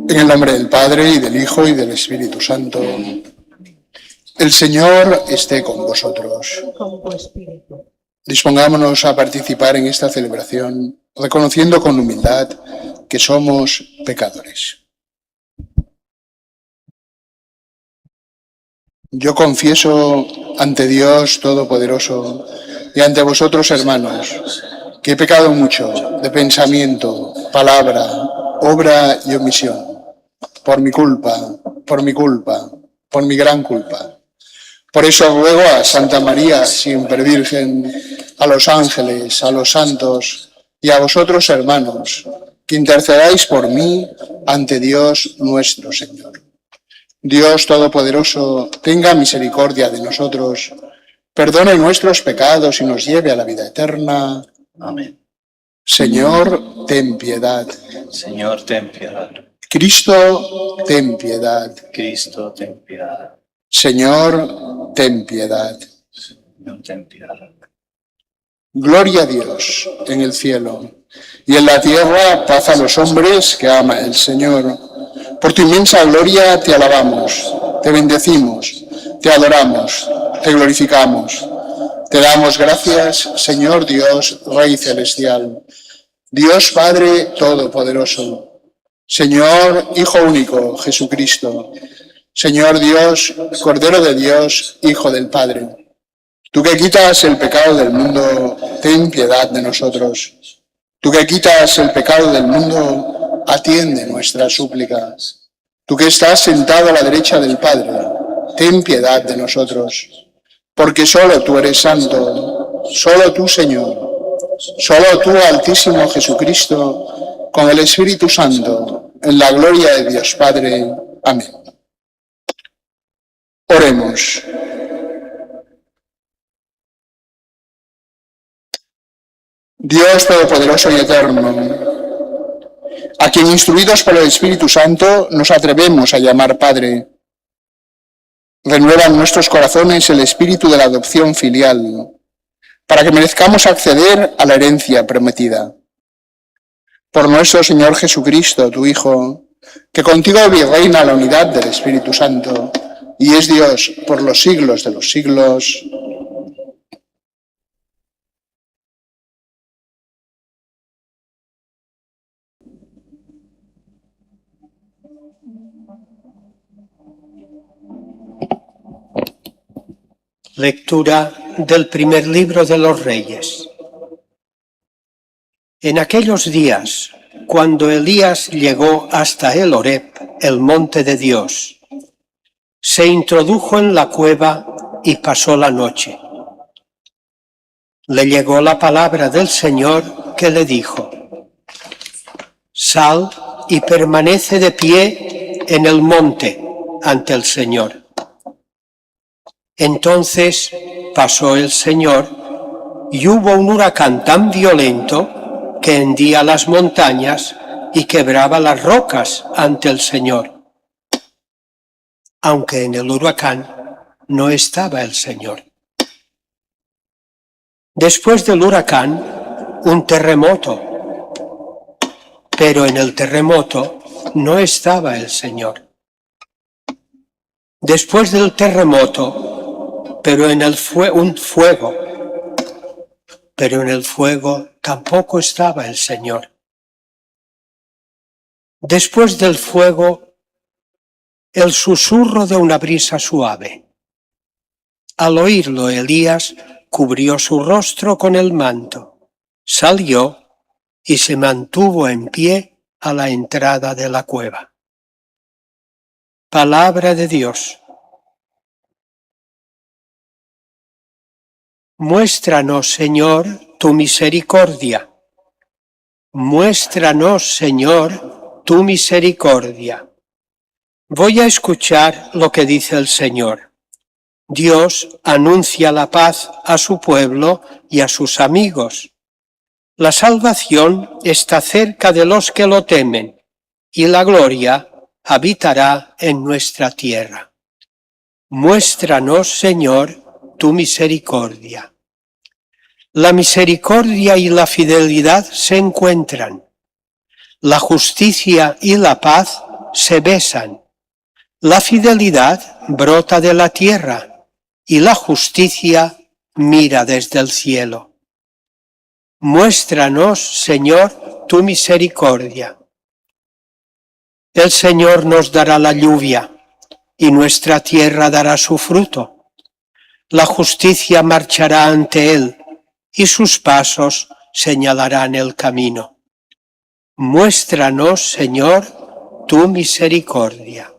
En el nombre del Padre, y del Hijo, y del Espíritu Santo. El Señor esté con vosotros. Dispongámonos a participar en esta celebración, reconociendo con humildad que somos pecadores. Yo confieso ante Dios Todopoderoso y ante vosotros, hermanos, que he pecado mucho de pensamiento, palabra, obra y omisión. Por mi culpa, por mi gran culpa. Por eso ruego a Santa María, siempre Virgen, a los ángeles, a los santos y a vosotros, hermanos, que intercedáis por mí ante Dios nuestro Señor. Dios Todopoderoso, tenga misericordia de nosotros, perdone nuestros pecados y nos lleve a la vida eterna. Amén. Señor, ten piedad. Señor, ten piedad. Cristo, ten piedad. Cristo, ten piedad. Señor, ten piedad. Señor, ten piedad. Gloria a Dios en el cielo, y en la tierra paz a los hombres que ama el Señor. Por tu inmensa gloria te alabamos, te bendecimos, te adoramos, te glorificamos. Te damos gracias, Señor Dios, Rey celestial, Dios Padre Todopoderoso, Señor Hijo único, Jesucristo, Señor Dios, Cordero de Dios, Hijo del Padre. Tú que quitas el pecado del mundo, ten piedad de nosotros. Tú que quitas el pecado del mundo, atiende nuestras súplicas. Tú que estás sentado a la derecha del Padre, ten piedad de nosotros. Porque solo tú eres santo, solo tú, Señor, solo tú, Altísimo Jesucristo, con el Espíritu Santo, en la gloria de Dios Padre. Amén. Oremos. Dios Todopoderoso y Eterno, a quien instruidos por el Espíritu Santo nos atrevemos a llamar Padre, renueva en nuestros corazones el espíritu de la adopción filial, para que merezcamos acceder a la herencia prometida. Por nuestro Señor Jesucristo, tu Hijo, que contigo vive y reina la unidad del Espíritu Santo, y es Dios por los siglos de los siglos. Lectura del primer libro de los Reyes. En aquellos días, cuando Elías llegó hasta el Horeb, el monte de Dios, se introdujo en la cueva y pasó la noche. Le llegó la palabra del Señor que le dijo: Sal y permanece de pie en el monte ante el Señor. Entonces pasó el Señor y hubo un huracán tan violento que hendía las montañas y quebraba las rocas ante el Señor. Aunque en el huracán no estaba el Señor. Después del huracán, un terremoto, pero en el terremoto no estaba el Señor. Después del terremoto, pero en el un fuego, pero en el fuego tampoco estaba el Señor. Después del fuego, el susurro de una brisa suave. Al oírlo, Elías cubrió su rostro con el manto, salió y se mantuvo en pie a la entrada de la cueva. Palabra de Dios. Muéstranos, Señor, tu misericordia. Muéstranos, Señor, tu misericordia. Voy a escuchar lo que dice el Señor. Dios anuncia la paz a su pueblo y a sus amigos. La salvación está cerca de los que lo temen, y la gloria habitará en nuestra tierra. Muéstranos, Señor, tu misericordia. La misericordia y la fidelidad se encuentran. La justicia y la paz se besan. La fidelidad brota de la tierra y la justicia mira desde el cielo. Muéstranos, Señor, tu misericordia. El Señor nos dará la lluvia y nuestra tierra dará su fruto. La justicia marchará ante él y sus pasos señalarán el camino. Muéstranos, Señor, tu misericordia.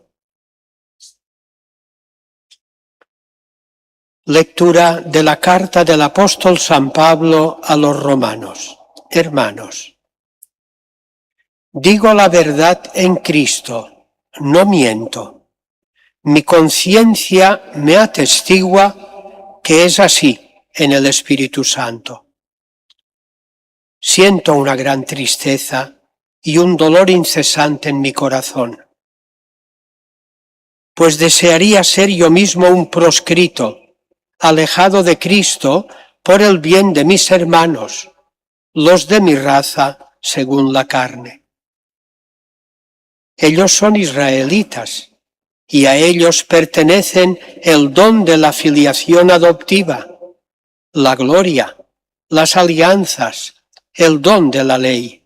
Lectura de la carta del apóstol San Pablo a los romanos. Hermanos, digo la verdad en Cristo, no miento. Mi conciencia me atestigua que es así en el Espíritu Santo. Siento una gran tristeza y un dolor incesante en mi corazón, pues desearía ser yo mismo un proscrito, alejado de Cristo por el bien de mis hermanos, los de mi raza según la carne. Ellos son israelitas y a ellos pertenecen el don de la filiación adoptiva, la gloria, las alianzas, el don de la ley,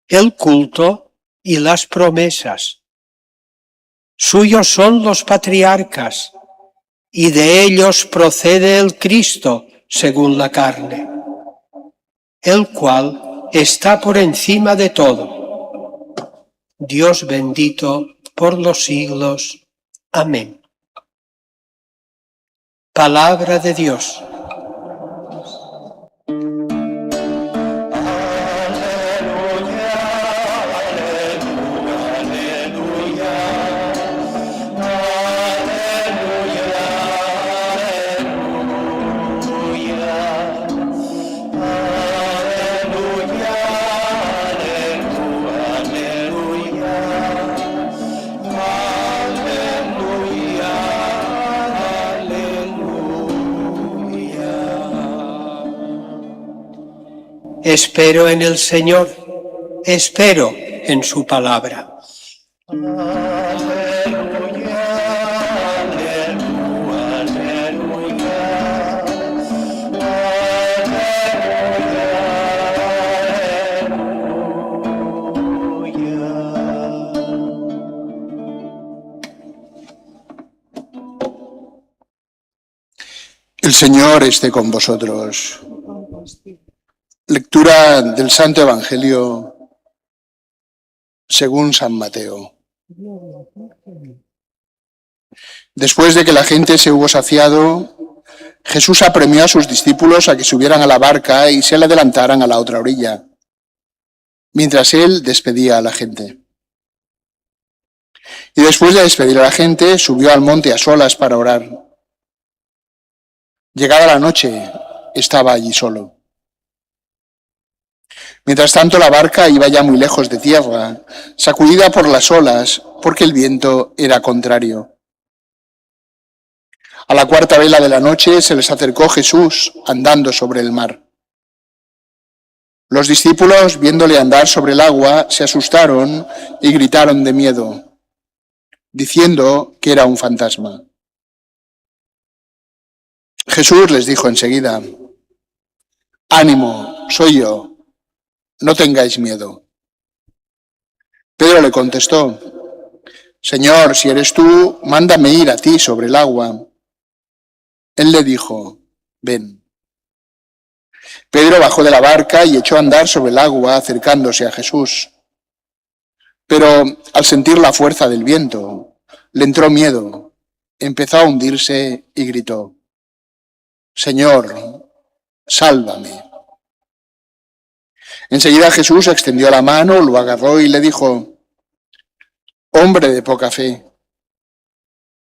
el culto y las promesas. Suyos son los patriarcas, y de ellos procede el Cristo según la carne, el cual está por encima de todo. Dios bendito por los siglos. Amén. Palabra de Dios. Espero en el Señor, espero en su palabra. El Señor esté con vosotros. Lectura del Santo Evangelio según San Mateo. Después de que la gente se hubo saciado, Jesús apremió a sus discípulos a que subieran a la barca y se le adelantaran a la otra orilla, mientras él despedía a la gente. Y después de despedir a la gente, subió al monte a solas para orar. Llegada la noche, estaba allí solo. Mientras tanto, la barca iba ya muy lejos de tierra, sacudida por las olas, porque el viento era contrario. A la cuarta vela de la noche se les acercó Jesús andando sobre el mar. Los discípulos, viéndole andar sobre el agua, se asustaron y gritaron de miedo, diciendo que era un fantasma. Jesús les dijo enseguida: «Ánimo, soy yo, no tengáis miedo». Pedro le contestó: «Señor, si eres tú, mándame ir a ti sobre el agua». Él le dijo: «Ven». Pedro bajó de la barca y echó a andar sobre el agua, acercándose a Jesús. Pero al sentir la fuerza del viento, le entró miedo, empezó a hundirse y gritó: «Señor, sálvame». Enseguida Jesús extendió la mano, lo agarró y le dijo: «Hombre de poca fe,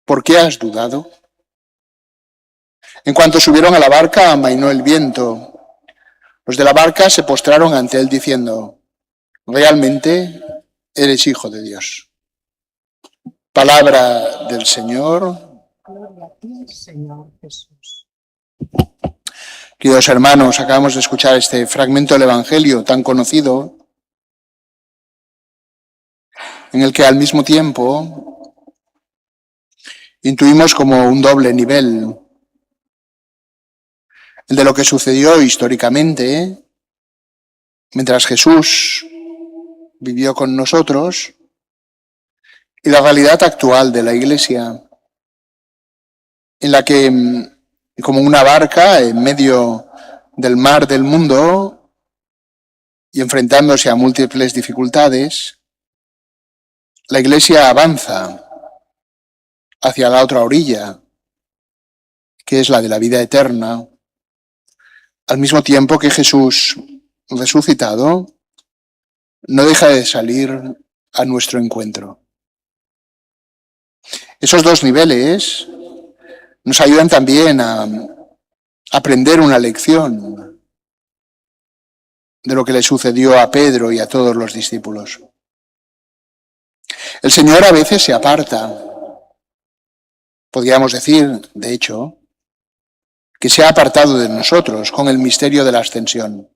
¿por qué has dudado?». En cuanto subieron a la barca, amainó el viento. Los de la barca se postraron ante él diciendo: «Realmente eres Hijo de Dios». Palabra del Señor. Gloria a ti, Señor Jesús. Queridos hermanos, acabamos de escuchar este fragmento del Evangelio tan conocido, en el que al mismo tiempo intuimos como un doble nivel, el de lo que sucedió históricamente mientras Jesús vivió con nosotros y la realidad actual de la Iglesia, en la que, como una barca en medio del mar del mundo y enfrentándose a múltiples dificultades, la Iglesia avanza hacia la otra orilla, que es la de la vida eterna, al mismo tiempo que Jesús resucitado no deja de salir a nuestro encuentro. Esos dos niveles nos ayudan también a aprender una lección de lo que le sucedió a Pedro y a todos los discípulos. El Señor a veces se aparta. Podríamos decir, de hecho, que se ha apartado de nosotros con el misterio de la ascensión.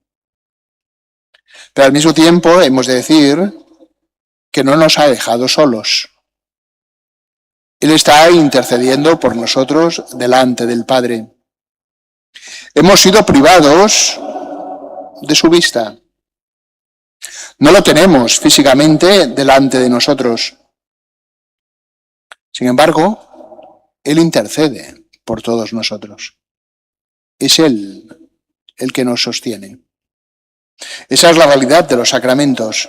Pero al mismo tiempo hemos de decir que no nos ha dejado solos. Él está intercediendo por nosotros delante del Padre. Hemos sido privados de su vista. No lo tenemos físicamente delante de nosotros. Sin embargo, Él intercede por todos nosotros. Es Él el que nos sostiene. Esa es la realidad de los sacramentos.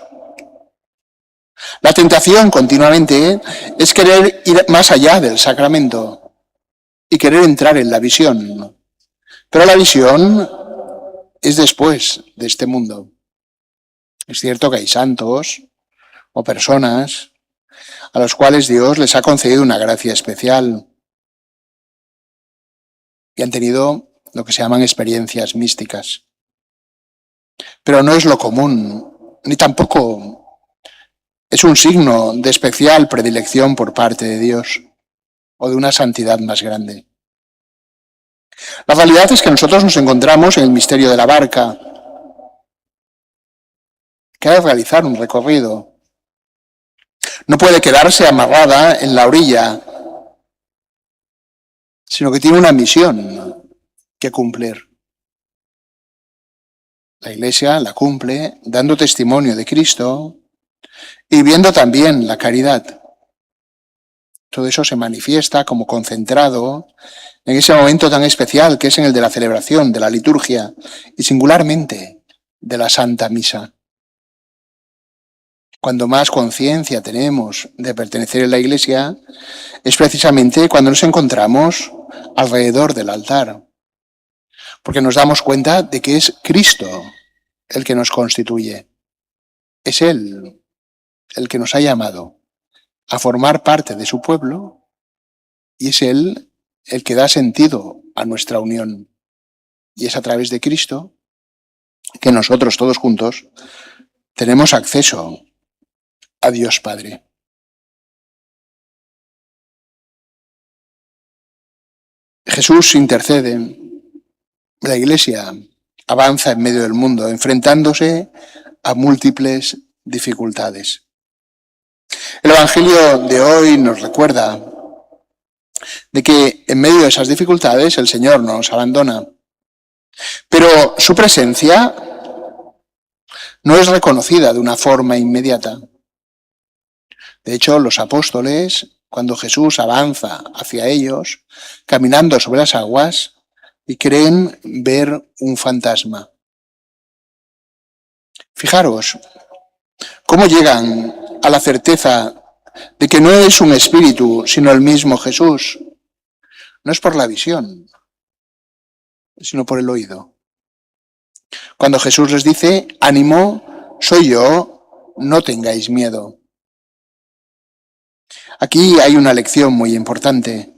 La tentación continuamente es querer ir más allá del sacramento y querer entrar en la visión. Pero la visión es después de este mundo. Es cierto que hay santos o personas a los cuales Dios les ha concedido una gracia especial y han tenido lo que se llaman experiencias místicas. Pero no es lo común, ni tampoco es un signo de especial predilección por parte de Dios o de una santidad más grande. La realidad es que nosotros nos encontramos en el misterio de la barca, que ha de realizar un recorrido. No puede quedarse amarrada en la orilla, sino que tiene una misión que cumplir. La Iglesia la cumple dando testimonio de Cristo y viendo también la caridad. Todo eso se manifiesta como concentrado en ese momento tan especial que es en el de la celebración de la liturgia y singularmente de la Santa Misa. Cuando más conciencia tenemos de pertenecer a la Iglesia es precisamente cuando nos encontramos alrededor del altar, porque nos damos cuenta de que es Cristo el que nos constituye. Es Él el que nos ha llamado a formar parte de su pueblo y es Él el que da sentido a nuestra unión. Y es a través de Cristo que nosotros todos juntos tenemos acceso a Dios Padre. Jesús intercede. La Iglesia avanza en medio del mundo, enfrentándose a múltiples dificultades. El Evangelio de hoy nos recuerda de que en medio de esas dificultades el Señor no nos abandona, pero su presencia no es reconocida de una forma inmediata. De hecho, los apóstoles, cuando Jesús avanza hacia ellos, caminando sobre las aguas, y creen ver un fantasma. Fijaros cómo llegan a la certeza de que no es un espíritu, sino el mismo Jesús. No es por la visión, sino por el oído. Cuando Jesús les dice, ánimo, soy yo, no tengáis miedo. Aquí hay una lección muy importante.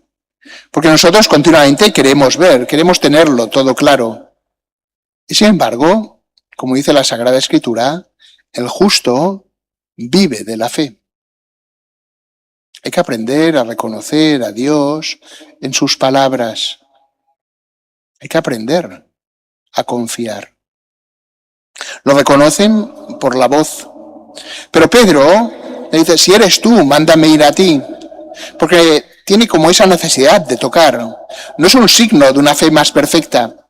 Porque nosotros continuamente queremos ver, queremos tenerlo todo claro. Y sin embargo, como dice la Sagrada Escritura, el justo vive de la fe. Hay que aprender a reconocer a Dios en sus palabras. Hay que aprender a confiar. Lo reconocen por la voz. Pero Pedro le dice, si eres tú, mándame ir a ti. Porque tiene como esa necesidad de tocar. No es un signo de una fe más perfecta.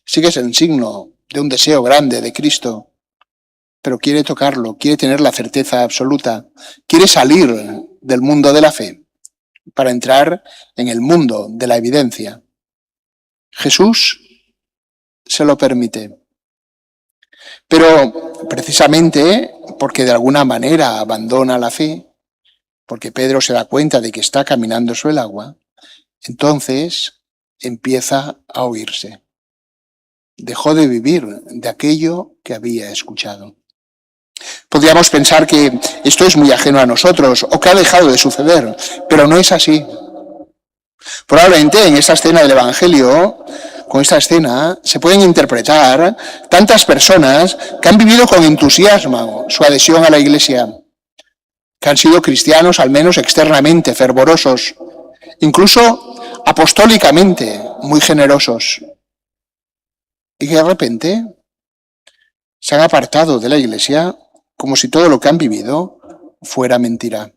Sí que es el signo de un deseo grande de Cristo. Pero quiere tocarlo, quiere tener la certeza absoluta. Quiere salir del mundo de la fe para entrar en el mundo de la evidencia. Jesús se lo permite. Pero precisamente porque de alguna manera abandona la fe, porque Pedro se da cuenta de que está caminando sobre el agua, entonces empieza a oírse. Dejó de vivir de aquello que había escuchado. Podríamos pensar que esto es muy ajeno a nosotros o que ha dejado de suceder, pero no es así. Probablemente en esta escena del Evangelio, con esta escena, se pueden interpretar tantas personas que han vivido con entusiasmo su adhesión a la Iglesia, que han sido cristianos al menos externamente fervorosos, incluso apostólicamente muy generosos, y que de repente se han apartado de la Iglesia como si todo lo que han vivido fuera mentira.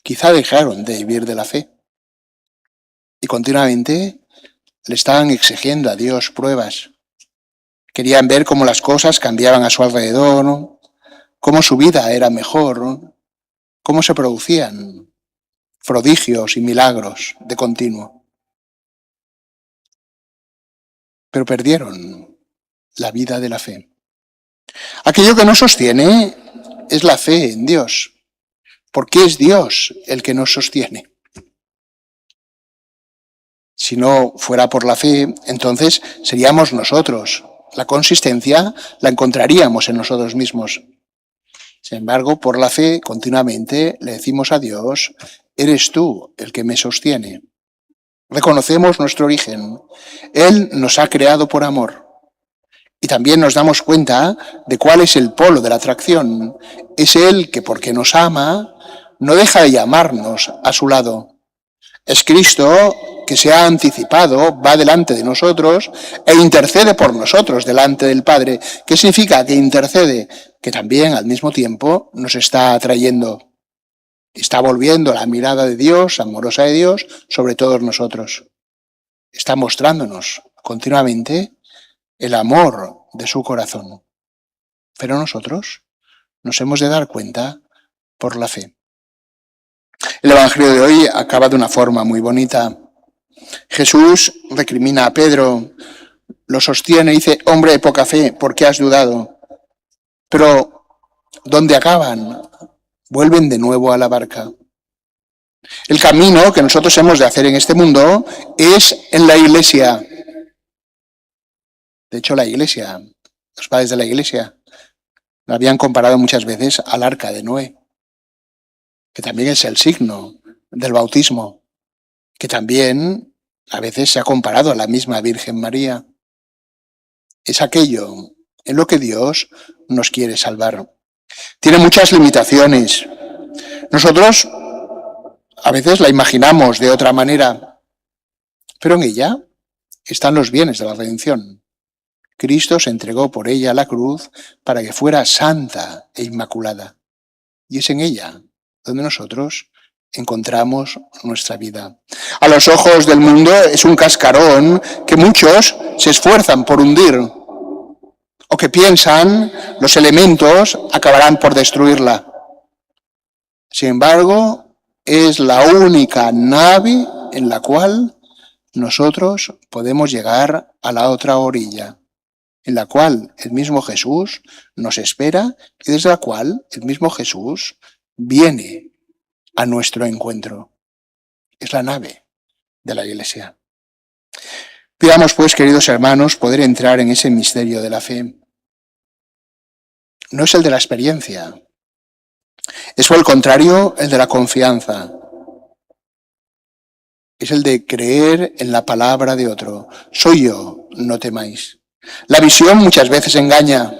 Quizá dejaron de vivir de la fe y continuamente le estaban exigiendo a Dios pruebas. Querían ver cómo las cosas cambiaban a su alrededor, cómo su vida era mejor, cómo se producían prodigios y milagros de continuo. Pero perdieron la vida de la fe. Aquello que nos sostiene es la fe en Dios, porque es Dios el que nos sostiene. Si no fuera por la fe, entonces seríamos nosotros. La consistencia la encontraríamos en nosotros mismos. Sin embargo, por la fe, continuamente le decimos a Dios, eres tú el que me sostiene. Reconocemos nuestro origen. Él nos ha creado por amor. Y también nos damos cuenta de cuál es el polo de la atracción. Es Él que, porque nos ama, no deja de llamarnos a su lado. Es Cristo que se ha anticipado, va delante de nosotros e intercede por nosotros delante del Padre. ¿Qué significa que intercede? Que también al mismo tiempo nos está atrayendo. Está volviendo la mirada de Dios, amorosa de Dios, sobre todos nosotros. Está mostrándonos continuamente el amor de su corazón. Pero nosotros nos hemos de dar cuenta por la fe. El Evangelio de hoy acaba de una forma muy bonita. Jesús recrimina a Pedro, lo sostiene y dice, hombre de poca fe, ¿por qué has dudado? Pero, ¿dónde acaban? Vuelven de nuevo a la barca. El camino que nosotros hemos de hacer en este mundo es en la Iglesia. De hecho, la Iglesia, los padres de la Iglesia, la habían comparado muchas veces al arca de Noé, que también es el signo del bautismo, que también a veces se ha comparado a la misma Virgen María. Es aquello en lo que Dios nos quiere salvar. Tiene muchas limitaciones. Nosotros a veces la imaginamos de otra manera, pero en ella están los bienes de la redención. Cristo se entregó por ella a la cruz para que fuera santa e inmaculada. Y es en ella donde nosotros encontramos nuestra vida. A los ojos del mundo es un cascarón que muchos se esfuerzan por hundir, o que piensan los elementos acabarán por destruirla. Sin embargo, es la única nave en la cual nosotros podemos llegar a la otra orilla, en la cual el mismo Jesús nos espera y desde la cual el mismo Jesús viene a nuestro encuentro. Es la nave de la Iglesia. Pidamos, pues, queridos hermanos, poder entrar en ese misterio de la fe. No es el de la experiencia, es por el contrario el de la confianza. Es el de creer en la palabra de otro. Soy yo, no temáis. La visión muchas veces engaña.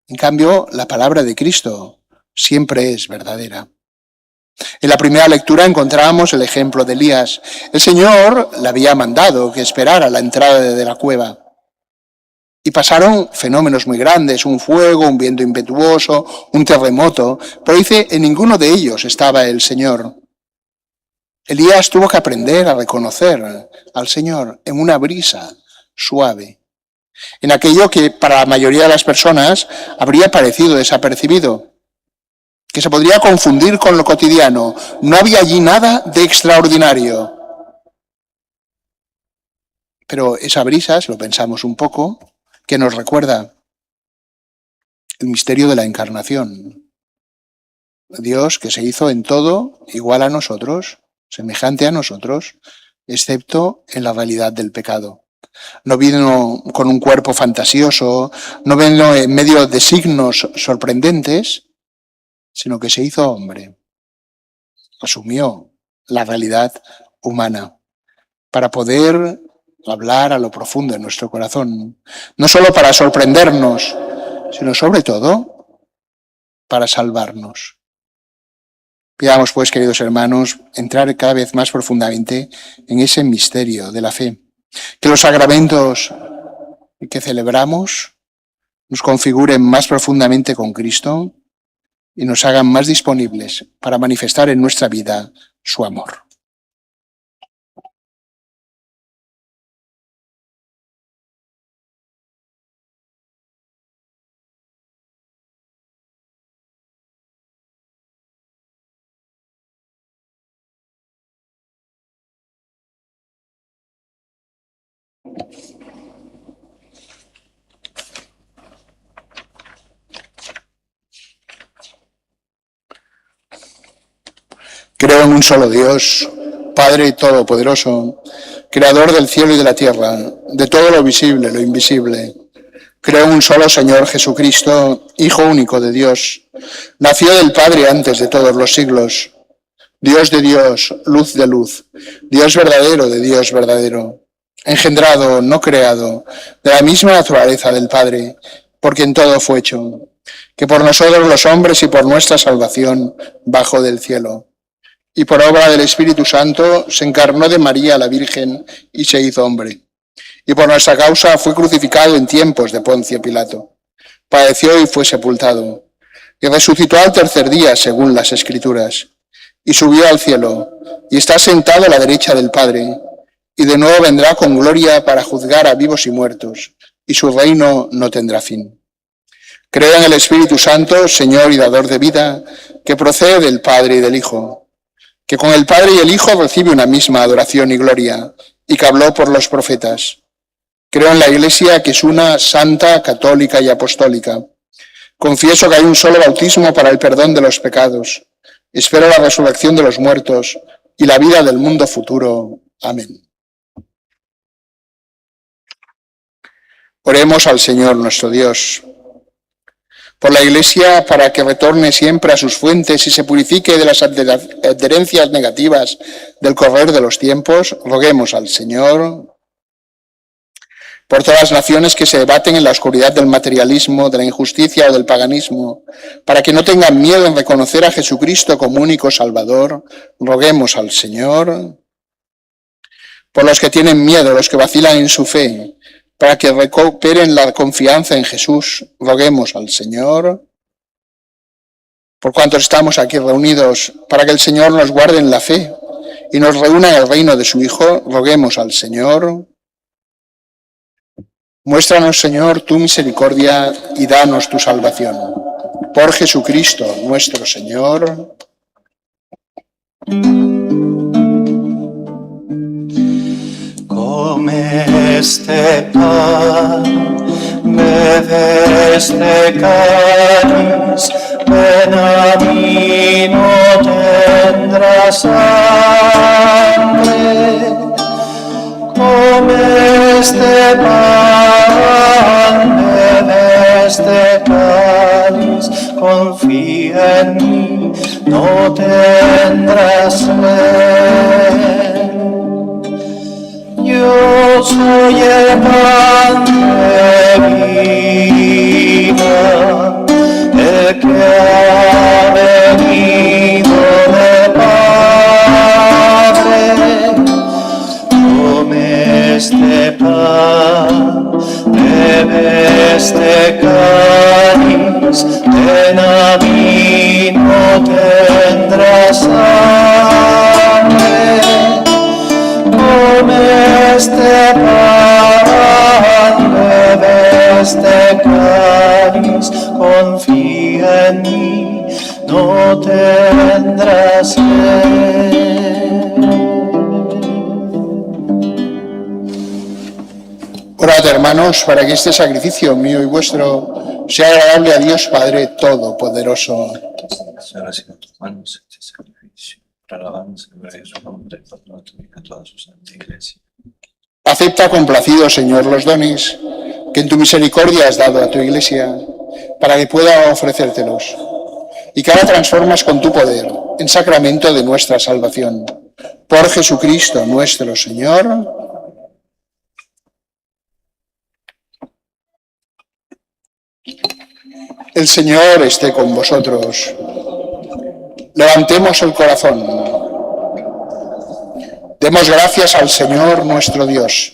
En cambio, la palabra de Cristo siempre es verdadera. En la primera lectura encontrábamos el ejemplo de Elías. El Señor le había mandado que esperara a la entrada de la cueva. Y pasaron fenómenos muy grandes, un fuego, un viento impetuoso, un terremoto, pero dice, en ninguno de ellos estaba el Señor. Elías tuvo que aprender a reconocer al Señor en una brisa suave, en aquello que para la mayoría de las personas habría parecido desapercibido, que se podría confundir con lo cotidiano. No había allí nada de extraordinario. Pero esa brisa, si lo pensamos un poco, que nos recuerda el misterio de la encarnación. Dios que se hizo en todo igual a nosotros, semejante a nosotros, excepto en la realidad del pecado. No vino con un cuerpo fantasioso, no vino en medio de signos sorprendentes, sino que se hizo hombre. Asumió la realidad humana para poder hablar a lo profundo de nuestro corazón, no solo para sorprendernos, sino sobre todo para salvarnos. Pidamos, pues, queridos hermanos, entrar cada vez más profundamente en ese misterio de la fe, que los sacramentos que celebramos nos configuren más profundamente con Cristo y nos hagan más disponibles para manifestar en nuestra vida su amor. Creo en un solo Dios, Padre Todopoderoso, Creador del cielo y de la tierra, de todo lo visible, lo invisible. Creo en un solo Señor Jesucristo, Hijo único de Dios, nació del Padre antes de todos los siglos, Dios de Dios, luz de luz, Dios verdadero de Dios verdadero, engendrado, no creado, de la misma naturaleza del Padre, por quien todo fue hecho, que por nosotros los hombres y por nuestra salvación bajó del cielo. Y por obra del Espíritu Santo se encarnó de María la Virgen y se hizo hombre. Y por nuestra causa fue crucificado en tiempos de Poncio Pilato. Padeció y fue sepultado. Y resucitó al tercer día, según las Escrituras. Y subió al cielo, y está sentado a la derecha del Padre. Y de nuevo vendrá con gloria para juzgar a vivos y muertos, y su reino no tendrá fin. Creo en el Espíritu Santo, Señor y dador de vida, que procede del Padre y del Hijo, que con el Padre y el Hijo recibe una misma adoración y gloria, y que habló por los profetas. Creo en la Iglesia, que es una, santa, católica y apostólica. Confieso que hay un solo bautismo para el perdón de los pecados. Espero la resurrección de los muertos y la vida del mundo futuro. Amén. Oremos al Señor nuestro Dios. Por la Iglesia, para que retorne siempre a sus fuentes y se purifique de las adherencias negativas del correr de los tiempos, roguemos al Señor. Por todas las naciones que se debaten en la oscuridad del materialismo, de la injusticia o del paganismo, para que no tengan miedo en reconocer a Jesucristo como único Salvador, roguemos al Señor. Por los que tienen miedo, los que vacilan en su fe, para que recuperen la confianza en Jesús, roguemos al Señor. Por cuantos estamos aquí reunidos, para que el Señor nos guarde en la fe y nos reúna en el reino de su Hijo, roguemos al Señor. Muéstranos, Señor, tu misericordia y danos tu salvación. Por Jesucristo nuestro Señor. Come este pan, bebe este cáliz, ven a mí, no tendrás hambre. Come este pan, bebe este cáliz, confía en mí, no tendrás sed. Yo soy el pan de vida, el que ha venido de confía en mí, no tendrás sed. Orad, hermanos, para que este sacrificio mío y vuestro sea agradable a Dios Padre Todopoderoso. Señor, reciba tus manos este sacrificio, para alabanza y gloria de su nombre, por nuestro y a toda su santa iglesia. Acepta complacido, Señor, los dones que en tu misericordia has dado a tu iglesia, para que pueda ofrecértelos, y que ahora transformas con tu poder en sacramento de nuestra salvación. Por Jesucristo nuestro Señor. El Señor esté con vosotros. Levantemos el corazón. Demos gracias al Señor nuestro Dios.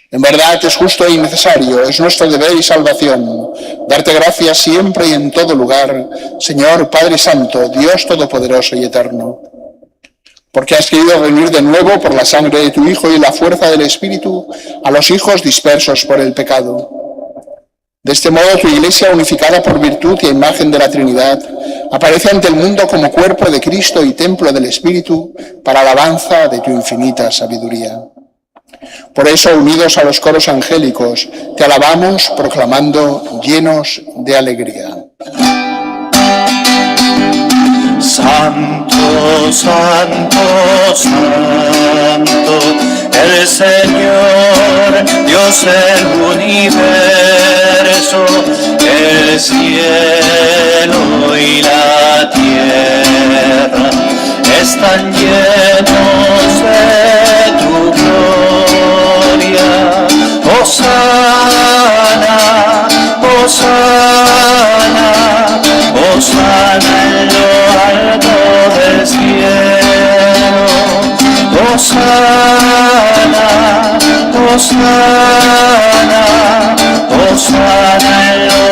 En verdad es justo y necesario, es nuestro deber y salvación, darte gracias siempre y en todo lugar, Señor Padre Santo, Dios Todopoderoso y Eterno, porque has querido reunir de nuevo por la sangre de tu Hijo y la fuerza del Espíritu a los hijos dispersos por el pecado. De este modo tu Iglesia, unificada por virtud y imagen de la Trinidad, aparece ante el mundo como cuerpo de Cristo y templo del Espíritu para alabanza de tu infinita sabiduría. Por eso, unidos a los coros angélicos, te alabamos proclamando llenos de alegría. Santo, santo, santo, el Señor, Dios del universo, el cielo y la tierra están llenos de tu gloria. Hosana, Hosana, Hosana en lo alto del cielo. Hosana, Hosana, Hosana en lo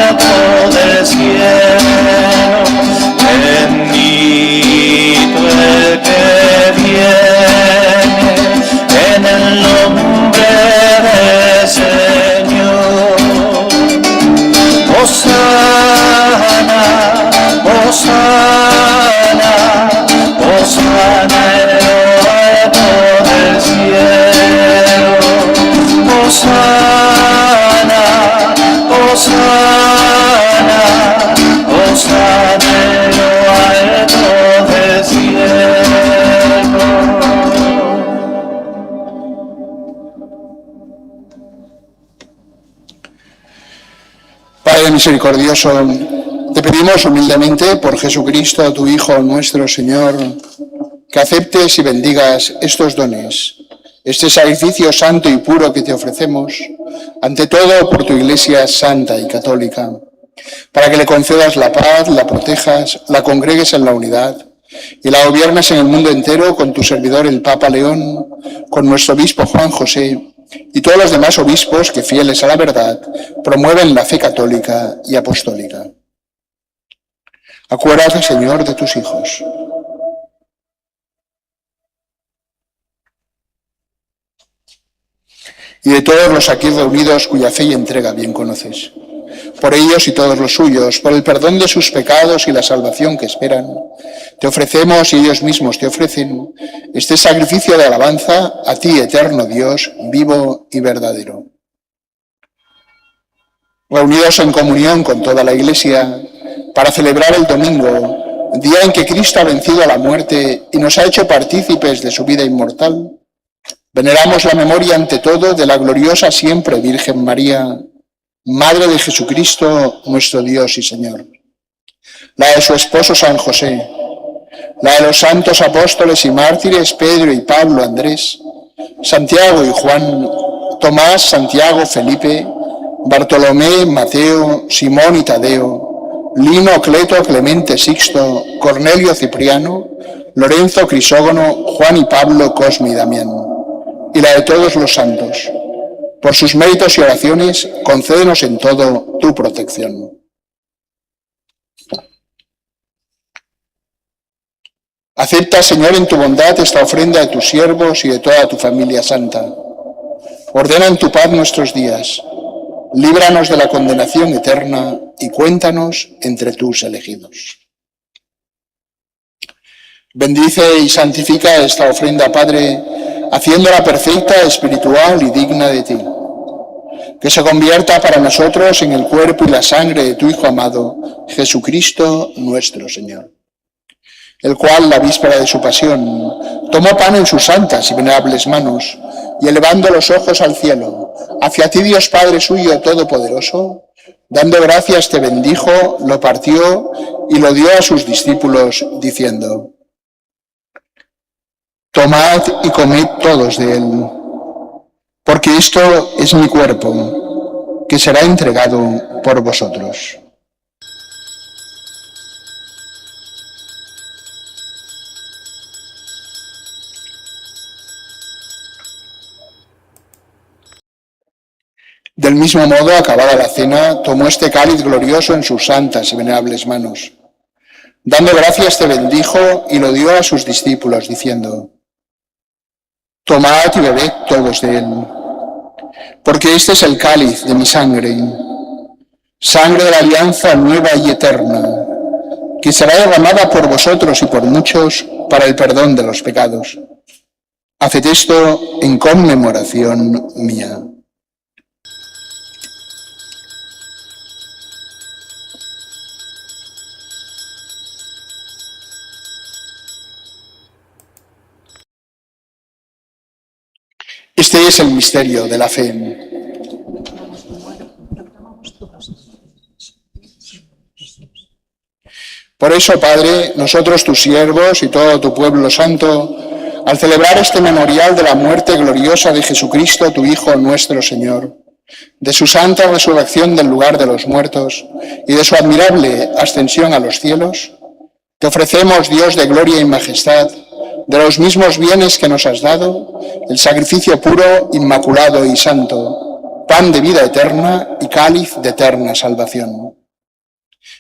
alto del cielo. Bendito el que viene en el nombre del Señor. Hosana, Hosana, Hosana en lo alto del cielo. Hosana, Hosana, Hosana en lo alto del cielo. Padre misericordioso, te pedimos humildemente por Jesucristo, tu Hijo nuestro Señor, que aceptes y bendigas estos dones, este sacrificio santo y puro que te ofrecemos, ante todo por tu Iglesia santa y católica, para que le concedas la paz, la protejas, la congregues en la unidad y la gobiernes en el mundo entero con tu servidor el Papa León, con nuestro obispo Juan José y todos los demás obispos que, fieles a la verdad, promueven la fe católica y apostólica. Acuérdate, Señor, de tus hijos. Y de todos los aquí reunidos cuya fe y entrega bien conoces. Por ellos y todos los suyos, por el perdón de sus pecados y la salvación que esperan, te ofrecemos y ellos mismos te ofrecen este sacrificio de alabanza a ti, eterno Dios, vivo y verdadero. Reunidos en comunión con toda la Iglesia, para celebrar el domingo, día en que Cristo ha vencido a la muerte y nos ha hecho partícipes de su vida inmortal, veneramos la memoria ante todo de la gloriosa siempre Virgen María, Madre de Jesucristo, nuestro Dios y Señor, la de su esposo San José, la de los santos apóstoles y mártires Pedro y Pablo, Andrés, Santiago y Juan, Tomás, Santiago, Felipe, Bartolomé, Mateo, Simón y Tadeo, Lino, Cleto, Clemente, Sixto, Cornelio, Cipriano, Lorenzo, Crisógono, Juan y Pablo, Cosme y Damián, y la de todos los santos. Por sus méritos y oraciones, concédenos en todo tu protección. Acepta, Señor, en tu bondad esta ofrenda de tus siervos y de toda tu familia santa. Ordena en tu paz nuestros días. líbranos de la condenación eterna y cuéntanos entre tus elegidos. Bendice y santifica esta ofrenda, Padre, haciéndola perfecta, espiritual y digna de ti. Que se convierta para nosotros en el cuerpo y la sangre de tu Hijo amado, Jesucristo nuestro Señor, el cual, la víspera de su pasión, tomó pan en sus santas y venerables manos, y elevando los ojos al cielo, hacia ti, Dios Padre suyo todopoderoso, dando gracias te bendijo, lo partió y lo dio a sus discípulos, diciendo: Tomad y comed todos de él, porque esto es mi cuerpo, que será entregado por vosotros. Del mismo modo, acabada la cena, tomó este cáliz glorioso en sus santas y venerables manos. Dando gracias te bendijo y lo dio a sus discípulos, diciendo: Tomad y bebed todos de él, porque este es el cáliz de mi sangre, sangre de la alianza nueva y eterna, que será derramada por vosotros y por muchos para el perdón de los pecados. Haced esto en conmemoración mía. Este es el misterio de la fe. Por eso, Padre, nosotros tus siervos y todo tu pueblo santo, al celebrar este memorial de la muerte gloriosa de Jesucristo, tu Hijo nuestro Señor, de su santa resurrección del lugar de los muertos y de su admirable ascensión a los cielos, te ofrecemos, Dios de gloria y majestad, de los mismos bienes que nos has dado, el sacrificio puro, inmaculado y santo, pan de vida eterna y cáliz de eterna salvación.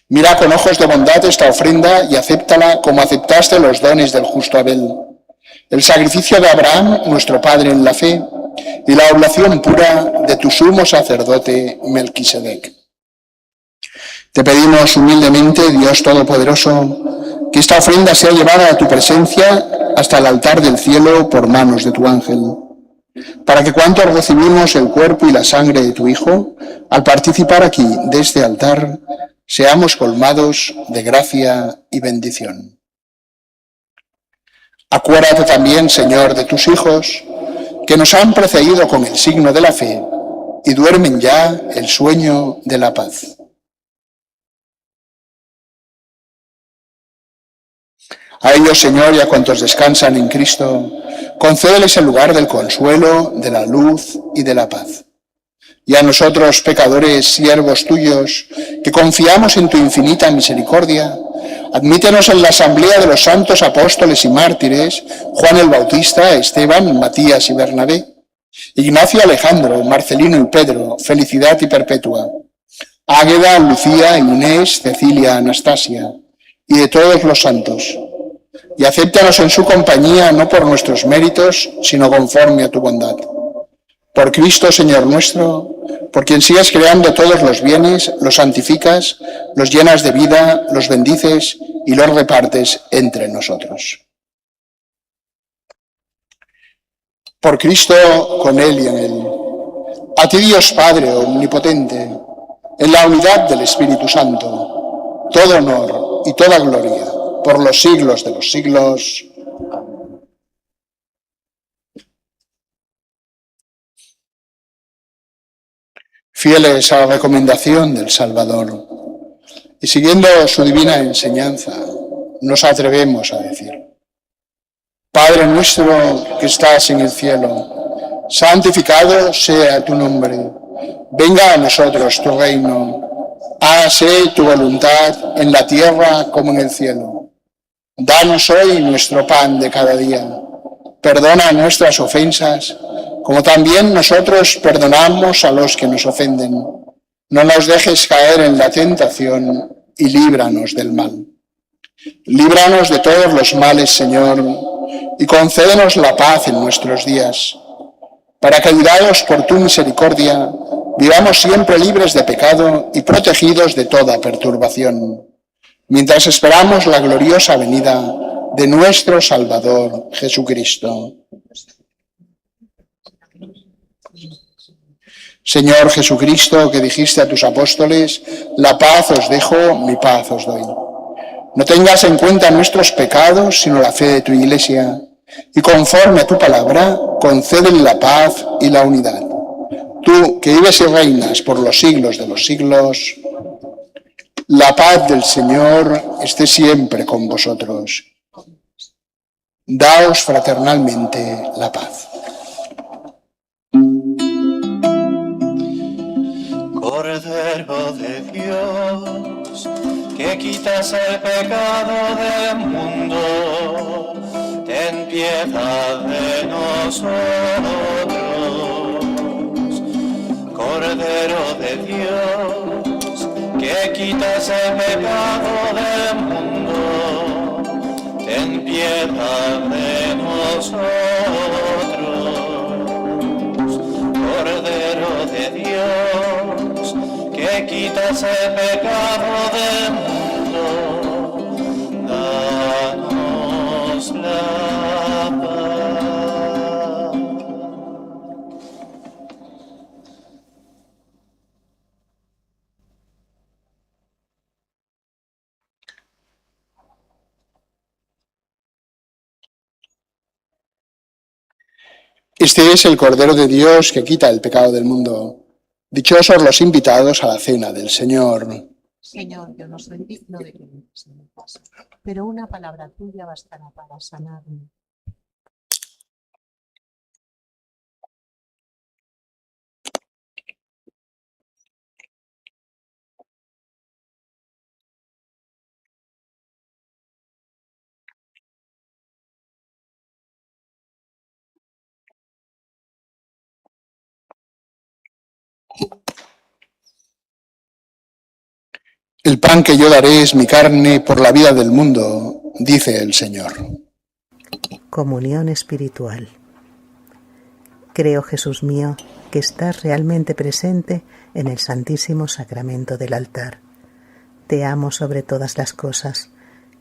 Mira con ojos de bondad esta ofrenda y acéptala como aceptaste los dones del justo Abel, el sacrificio de Abraham, nuestro Padre en la fe, y la oblación pura de tu sumo sacerdote Melquisedec. Te pedimos humildemente, Dios Todopoderoso, que esta ofrenda sea llevada a tu presencia hasta el altar del cielo por manos de tu ángel, para que cuantos recibimos el cuerpo y la sangre de tu Hijo, al participar aquí de este altar, seamos colmados de gracia y bendición. Acuérdate también, Señor, de tus hijos, que nos han precedido con el signo de la fe y duermen ya el sueño de la paz. A ellos, Señor, y a cuantos descansan en Cristo, concédeles el lugar del consuelo, de la luz y de la paz. Y a nosotros, pecadores, siervos tuyos, que confiamos en tu infinita misericordia, admítenos en la asamblea de los santos apóstoles y mártires, Juan el Bautista, Esteban, Matías y Bernabé, Ignacio, Alejandro, Marcelino y Pedro, Felicidad y Perpetua, Águeda, Lucía, Inés, Cecilia, Anastasia, y de todos los santos. Y acéptanos en su compañía, no por nuestros méritos, sino conforme a tu bondad. Por Cristo, Señor nuestro, por quien sigues creando todos los bienes, los santificas, los llenas de vida, los bendices y los repartes entre nosotros. Por Cristo, con Él y en Él. A ti, Dios Padre omnipotente, en la unidad del Espíritu Santo, todo honor y toda gloria, por los siglos de los siglos. Fieles a la recomendación del Salvador y siguiendo su divina enseñanza, nos atrevemos a decir: Padre nuestro que estás en el cielo, santificado sea tu nombre. Venga a nosotros tu reino. Hágase tu voluntad en la tierra como en el cielo. Danos hoy nuestro pan de cada día. Perdona nuestras ofensas, como también nosotros perdonamos a los que nos ofenden. No nos dejes caer en la tentación y líbranos del mal. Líbranos de todos los males, Señor, y concédenos la paz en nuestros días, para que, ayudados por tu misericordia, vivamos siempre libres de pecado y protegidos de toda perturbación, mientras esperamos la gloriosa venida de nuestro Salvador Jesucristo. Señor Jesucristo, que dijiste a tus apóstoles, la paz os dejo, mi paz os doy. No tengas en cuenta nuestros pecados, sino la fe de tu Iglesia, y conforme a tu palabra, concédele la paz y la unidad. Tú, que vives y reinas por los siglos de los siglos, la paz del Señor esté siempre con vosotros. Daos fraternalmente la paz. Cordero de Dios, que quitas el pecado del mundo, ten piedad de nosotros. Cordero de Dios, que quitas el pecado del mundo, ten piedad de nosotros. Cordero de Dios, que quitas el pecado del mundo, danos la paz. Este es el Cordero de Dios que quita el pecado del mundo. Dichosos los invitados a la cena del Señor. Señor, yo no soy digno de que entres en mi casa, pero una palabra tuya bastará para sanarme. El pan que yo daré es mi carne por la vida del mundo, dice el Señor. Comunión espiritual. Creo, Jesús mío, que estás realmente presente en el Santísimo Sacramento del altar. Te amo sobre todas las cosas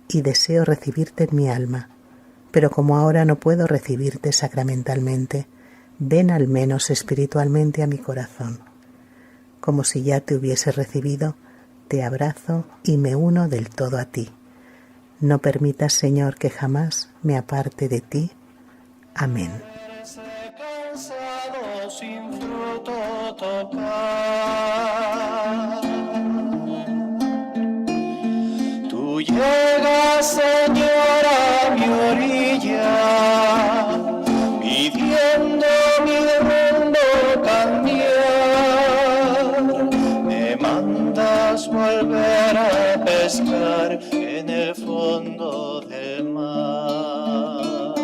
y deseo recibirte en mi alma, pero como ahora no puedo recibirte sacramentalmente, ven al menos espiritualmente a mi corazón. Como si ya te hubiese recibido, te abrazo y me uno del todo a ti. No permitas, Señor, que jamás me aparte de ti. Amén. Cansado sin fruto tocar. Tú llegas, Señor, a mi orilla, pidiendo mi mundo cambiar. Me mandas volver a pescar en el fondo del mar.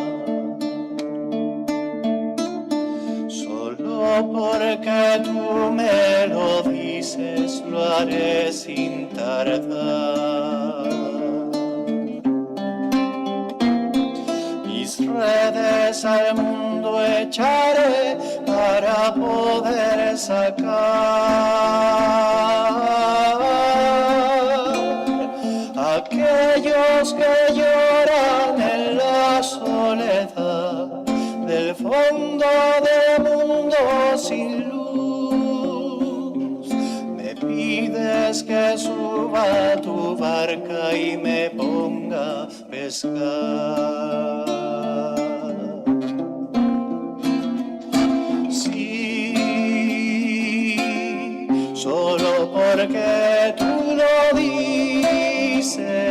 Solo porque tú me lo dices, lo haré sin tardar. Mis redes al mundo echaré para poder sacar aquellos que lloran en la soledad del fondo del mundo sin luz. Me pides que suba a tu barca y me ponga a pescar. Sí, solo porque tú lo dices.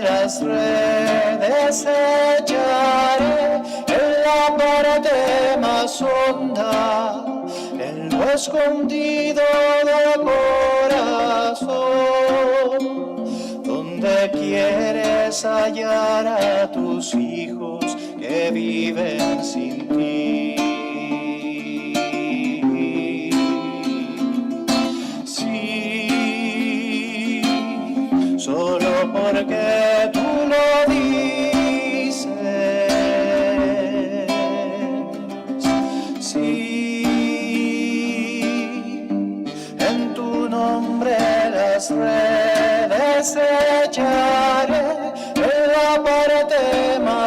Las redes echaré en la parte más honda, en lo escondido del corazón, donde quieres hallar a tus hijos que viven sin ti. Sí, solo porque tú lo dices.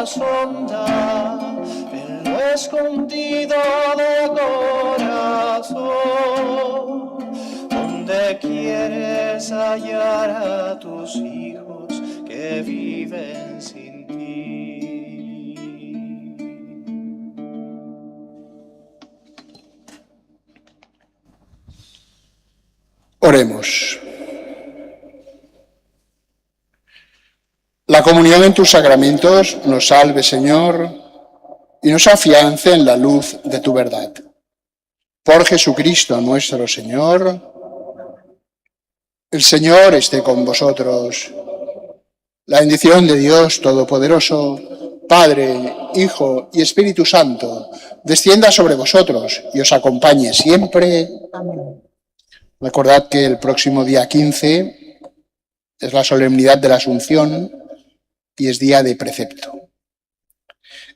más honda, en lo escondido de corazón, donde quieres hallar a tus hijos que viven sin ti. Oremos. La comunión en tus sacramentos nos salve, Señor, y nos afiance en la luz de tu verdad. Por Jesucristo nuestro Señor. El Señor esté con vosotros. La bendición de Dios Todopoderoso, Padre, Hijo y Espíritu Santo, descienda sobre vosotros y os acompañe siempre. Amén. Recordad que el próximo día 15 es la solemnidad de la Asunción y es día de precepto.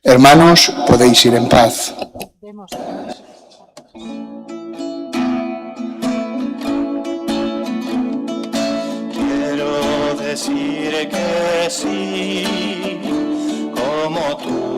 Hermanos, podéis ir en paz. Demos Quiero decir que sí, como tú